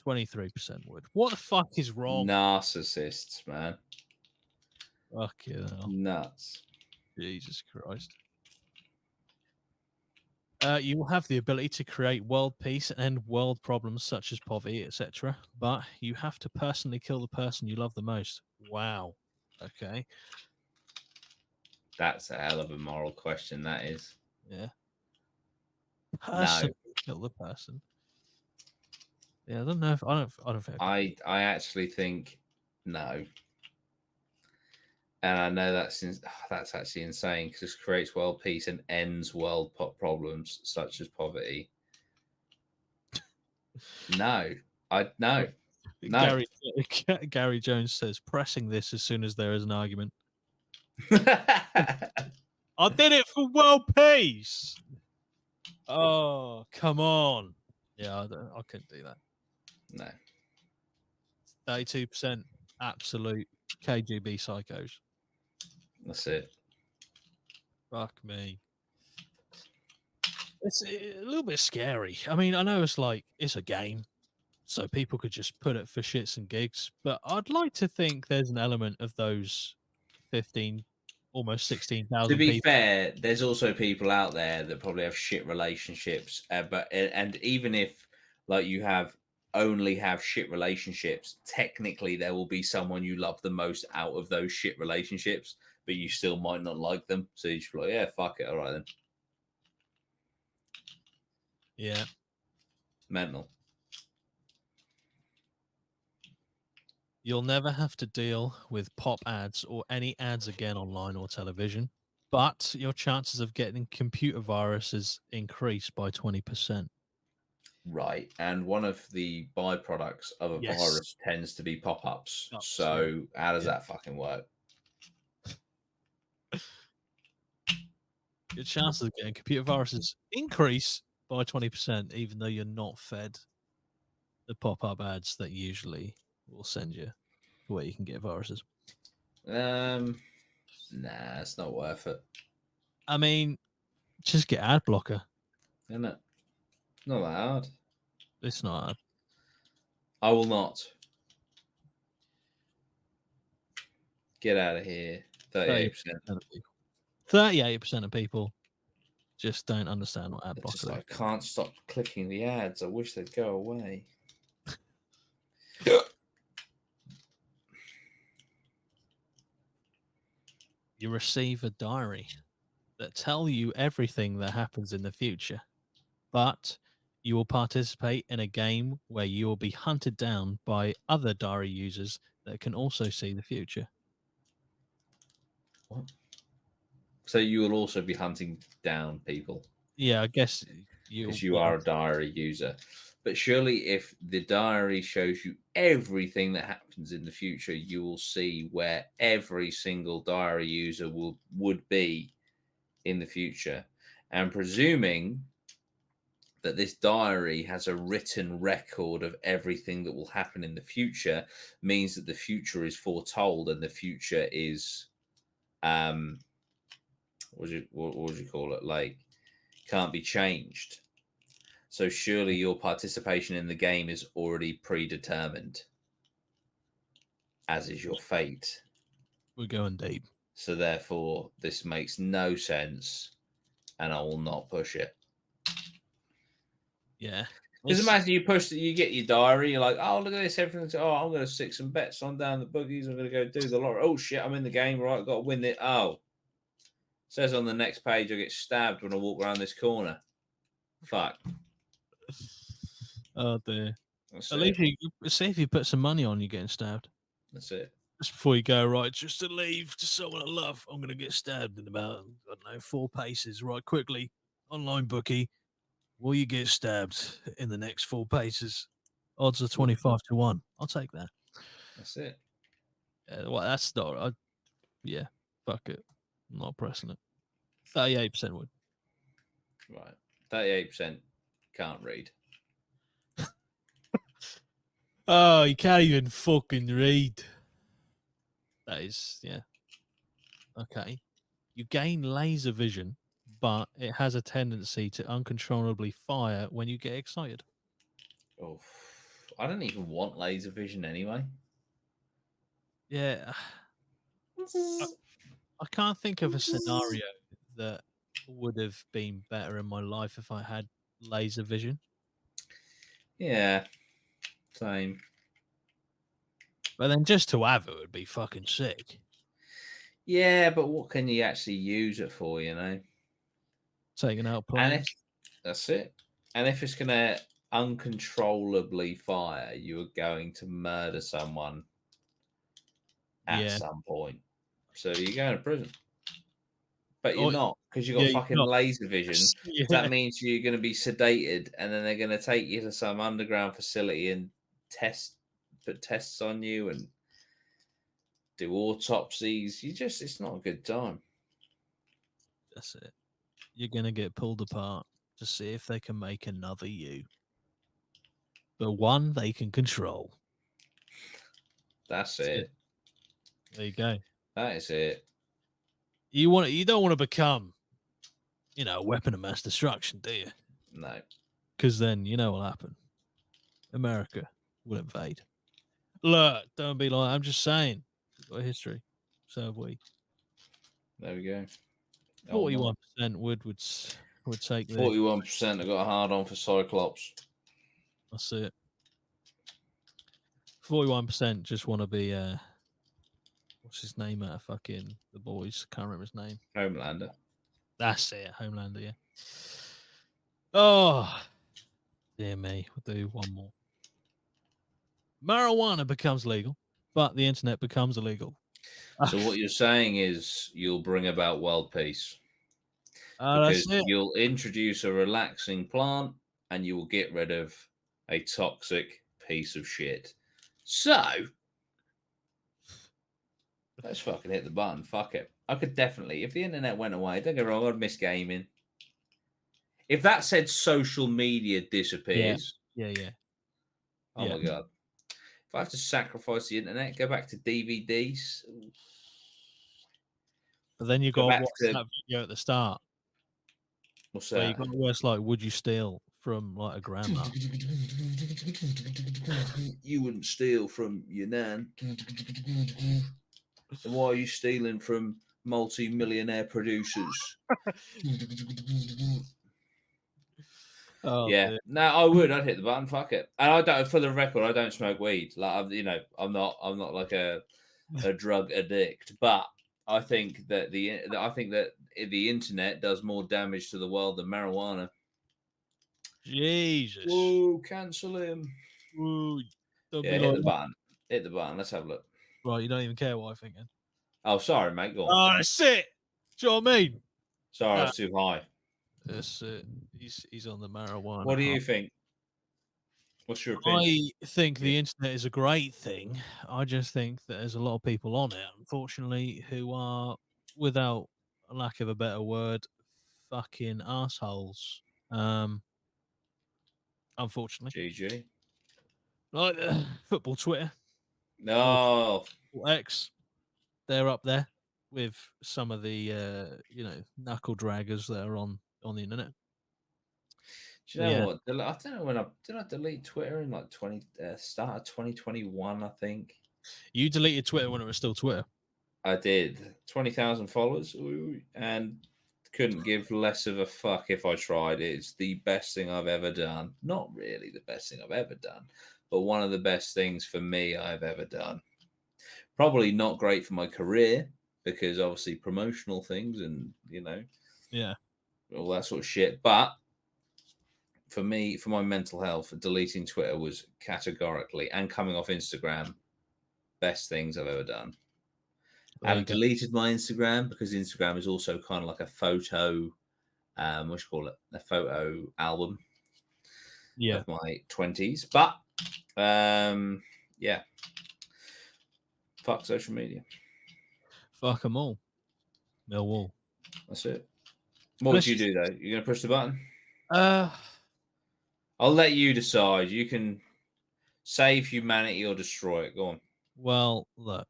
23% would. What the fuck is wrong? Narcissists, man. Fucking hell. Nuts. Jesus Christ. You will have the ability to create world peace and end world problems such as poverty, etc. But you have to personally kill the person you love the most. Wow. Okay. That's a hell of a moral question, that is. Yeah. No. Personally kill the person. Yeah, I don't know if I don't think I could. I actually think no. And I know that's actually insane because this creates world peace and ends world problems such as poverty. No, I no, no. Gary Gary Jones says pressing this as soon as there is an argument. I did it for world peace. Oh, come on. Yeah, I couldn't do that. No. 32% absolute KGB psychos. That's it. Fuck me. It's a little bit scary. I mean, I know it's a game, so people could just put it for shits and gigs, but I'd like to think there's an element of those 15, almost To 16,000 be people. fair, there's also people out there that probably have shit relationships, and even if like you only have shit relationships, technically there will be someone you love the most out of those shit relationships, but you still might not like them. So you just be like, yeah, fuck it, all right then. Yeah. Mental. You'll never have to deal with pop ads or any ads again online or television, but your chances of getting computer viruses increase by 20%. Right. And one of the byproducts of a Yes. virus tends to be pop-ups. Ups, yeah. So how does Yeah. that fucking work? Your chances of getting computer viruses increase by 20%, even though you're not fed the pop-up ads that usually will send you where you can get viruses. Nah, it's not worth it. I mean, just get ad blocker. Isn't it? Not that hard. It's not hard. I will not. Get out of here. 38%. 38% of people just don't understand what ad It's just blocker is. like, I can't stop clicking the ads. I wish they'd go away. You receive a diary that tell you everything that happens in the future, but you will participate in a game where you will be hunted down by other diary users that can also see the future. What? So you will also be hunting down people Yeah, I guess you'll because you be are a diary user. But surely, if the diary shows you everything that happens in the future, you will see where every single diary user would be in the future. And presuming that this diary has a written record of everything that will happen in the future means that the future is foretold and the future is what would you call it, like, can't be changed. So surely your participation in the game is already predetermined, as is your fate. we're going deep. So therefore this makes no sense and I will not push it. Yeah. Because imagine you get your diary, you're like, oh, look at this, everything's, oh, I'm going to stick some bets on down the boogies, I'm going to go do the lottery. Oh, shit, I'm in the game, right, I've got to win it. Oh, says on the next page I get stabbed when I walk around this corner. Fuck. Oh dear. That's At it. least you see if you put some money on, you're getting stabbed. That's it. Just before you go, right, just to leave to someone I love, I'm going to get stabbed in about, I don't know, 4 paces. Right, quickly, online bookie. Will you get stabbed in the next 4 paces? Odds are 25-1. I'll take that. That's it. Well, that's not. Yeah, fuck it. I'm not pressing it. 38% would. Right. 38% can't read. Oh, you can't even fucking read. That is, yeah. Okay. You gain laser vision, but it has a tendency to uncontrollably fire when you get excited. Oh, I don't even want laser vision anyway. Yeah. I can't think of a scenario that would have been better in my life if I had laser vision. Yeah, same. But then just to have it would be fucking sick. Yeah, but what can you actually use it for, you know? Taking out And planes. if that's it. And if it's going to uncontrollably fire, you are going to murder someone at Yeah. some point. So you're going to prison. But you're Oh, not, because you've yeah, got you're fucking not. laser vision. Yeah, That means you're going to be sedated, and then they're going to take you to some underground facility and put tests on you and do autopsies. It's not a good time. that's it. You're gonna get pulled apart to see if they can make another you, but one they can control. That's That's it. it. There you go. That is it. You don't want to become, a weapon of mass destruction, do you? No. Because then you know what'll happen. America will invade. Look, don't be like. I'm just saying. We've got a history. So have we. There we go. 41% would take the. 41% have got a hard on for Cyclops. That's it. 41% just want to be what's his name out of fucking The Boys? Can't remember his name. Homelander. That's it, Homelander, yeah. Oh, dear me. We'll do one more. Marijuana becomes legal, but the internet becomes illegal. So what you're saying is you'll bring about world peace That's because it. you'll introduce a relaxing plant and you will get rid of a toxic piece of shit. So let's fucking hit the button. Fuck it. I could definitely, if the internet went away, don't get me wrong, I'd miss gaming. If that said social media Yeah. disappears, Yeah. oh my god. If I have to sacrifice the internet, go back to DVDs, But then you go got to back watch to that video at the start what's where you that? got worse like, would you steal from like a grandma? You wouldn't steal from your nan. And why are you stealing from multi-millionaire producers? Oh, Yeah, dear. no, I would. I'd hit the button. Fuck it. And I don't. For the record, I don't smoke weed. Like I'm not. I'm not like a drug addict. But I think that the internet does more damage to the world than marijuana. Jesus. Whoa, cancel him. Ooh, don't Yeah, be hit like the that. button. Hit the button. Let's have a look. Right, you don't even care what I think then. Oh, sorry, mate. Go on. Oh, that's it. Do you know what I mean? Sorry, I Nah, was too high. that's it. He's on the marijuana What do high. you think? What's your opinion? I think Yeah. the internet is a great thing. I just think that there's a lot of people on it, unfortunately, who are, without a lack of a better word, fucking assholes. Unfortunately, GG. like football Twitter or No. football X, they're up there with some of the knuckle draggers that are on the internet. Do you But know yeah, what? I don't know when I delete Twitter in like start of 2021. I think you deleted Twitter when it was still Twitter. I did. 20,000 followers, and couldn't give less of a fuck if I tried. It's the best thing I've ever done. Not really the best thing I've ever done, but one of the best things for me I've ever done. Probably not great for my career because obviously promotional things and Yeah, all that sort of shit. But for me, for my mental health, deleting Twitter was categorically and coming off Instagram best things I've ever done. I there you haven't go. deleted my Instagram because Instagram is also kind of like a photo, what you call it, a photo album Yeah, of my 20s. But yeah, fuck social media. fuck them all. Millwall. That's it. What would Let's you just, do though? You're gonna push the button? uh, I'll let you decide. You can save humanity or destroy it. Go on. well, look,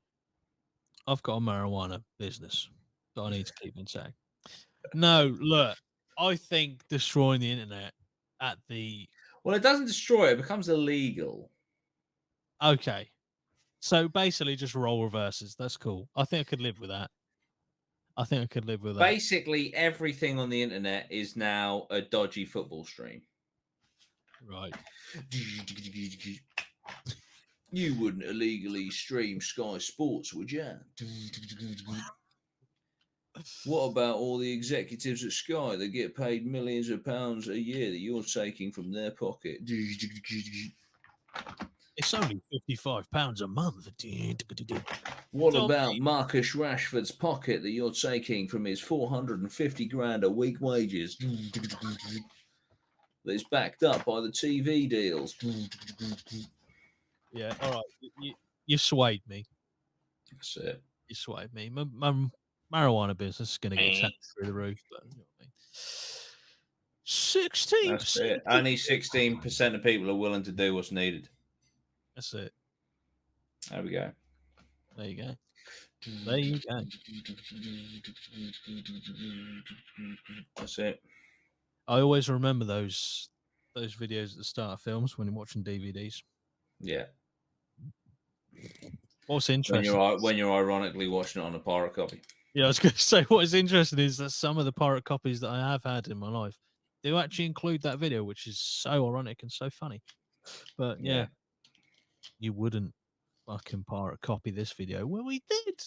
I've got a marijuana business that I need to keep intact. No, look, I think destroying the internet at the Well, it doesn't destroy it. It becomes illegal. okay. So basically, just role reverses. That's cool. I think I could live with that. I think I could live with that. Basically, everything on the internet is now a dodgy football stream. Right. You wouldn't illegally stream Sky Sports, would you? What about all the executives at Sky that get paid millions of pounds a year that you're taking from their pocket? If It's only £55 a month. What Tell about Marcus Rashford's pocket that you're taking from his 450 grand a week wages? That's backed up by the TV deals. Yeah, all right. You swayed me. That's it. You swayed me. My marijuana business is going to get taxed through the roof, but you know what I mean. 16%. That's it. Only 16% of people are willing to do what's needed. That's it. There we go. There you go. There you go. That's it. I always remember those videos at the start of films when you're watching DVDs. Yeah. What's When interesting? you're ironically watching it on a pirate copy. Yeah, I was going to say what is interesting is that some of the pirate copies that I have had in my life do actually include that video, which is so ironic and so funny. But yeah. You wouldn't fucking pirate copy this video. Well, we did.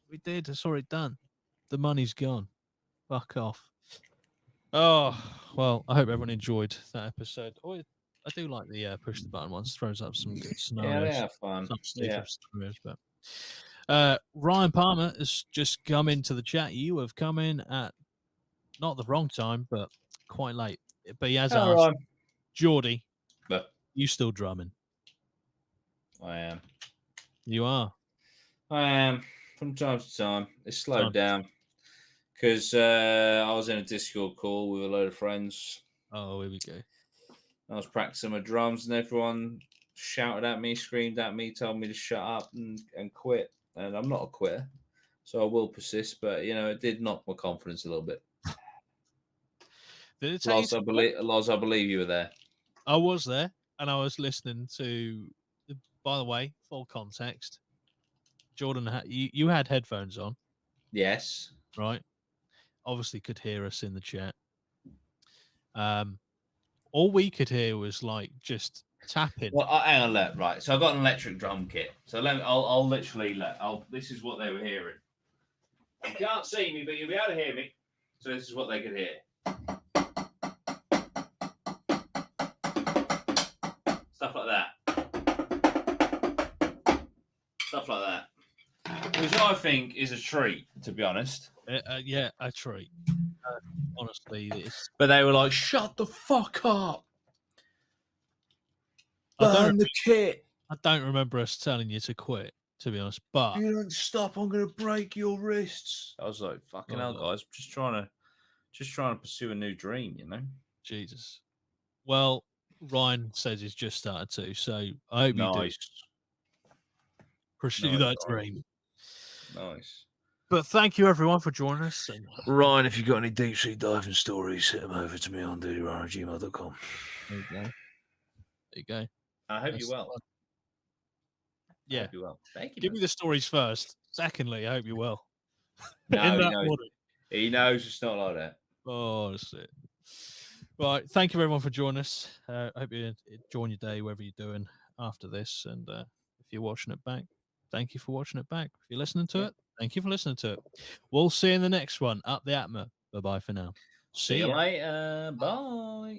We did. I saw it done. The money's gone. Fuck off. Oh, well, I hope everyone enjoyed that episode. Oh, I do like the push the button ones. Throws up some good Yeah, they scenarios. are fun. Some Yeah. stupid scenarios, but Ryan Palmer has just come into the chat. You have come in at not the wrong time, but quite late. But he has All asked, right. Geordie, But you still drumming? I am. You are. I am. From time to time. It's slowed Time. down. Because I was in a Discord call with a load of friends. Oh, here we go. I was practicing my drums, and everyone shouted at me, screamed at me, told me to shut up and quit. And I'm not a quitter, so I will persist. But it did knock my confidence a little bit. Did it tell you Loz, I believe you were there. I was there, and I was listening to. By the way, full context. Jordan, you had headphones on, Yes. right? Obviously, could hear us in the chat. All we could hear was like just tapping. Well, hang on, look, right. So I got an electric drum kit. So I'll literally this is what they were hearing. You can't see me, but you'll be able to hear me. So this is what they could hear. Stuff like that. Stuff like that. Which I think is a treat, to be honest. Yeah, a treat. Honestly, it's. But they were like, "Shut the fuck up! I Burn the kit! don't remember us telling you to quit, to be honest. But If you don't stop, I'm gonna break your wrists." I was like, "Fucking hell, guys! Just trying to pursue a new dream, you know." Jesus. Well, Ryan says he's just started to, so I hope you do pursue that dream. Nice. But thank you everyone for joining us. And Ryan, if you've got any deep sea diving stories, hit them over to me on dirtyryan@gmail.com. there you go. There you go. I hope you're well. Yeah. I hope you're well. Thank you. Give me the stories first. Secondly, I hope you're well. No, he knows it's not like that. Oh, that's it. Right. Thank you everyone for joining us. I hope you enjoy your day, whatever you're doing after this. And if you're watching it back, thank you for watching it back. If you're listening to it, thank you for listening to it. We'll see you in the next one. Up the APMA. Bye-bye for now. See you later. Bye.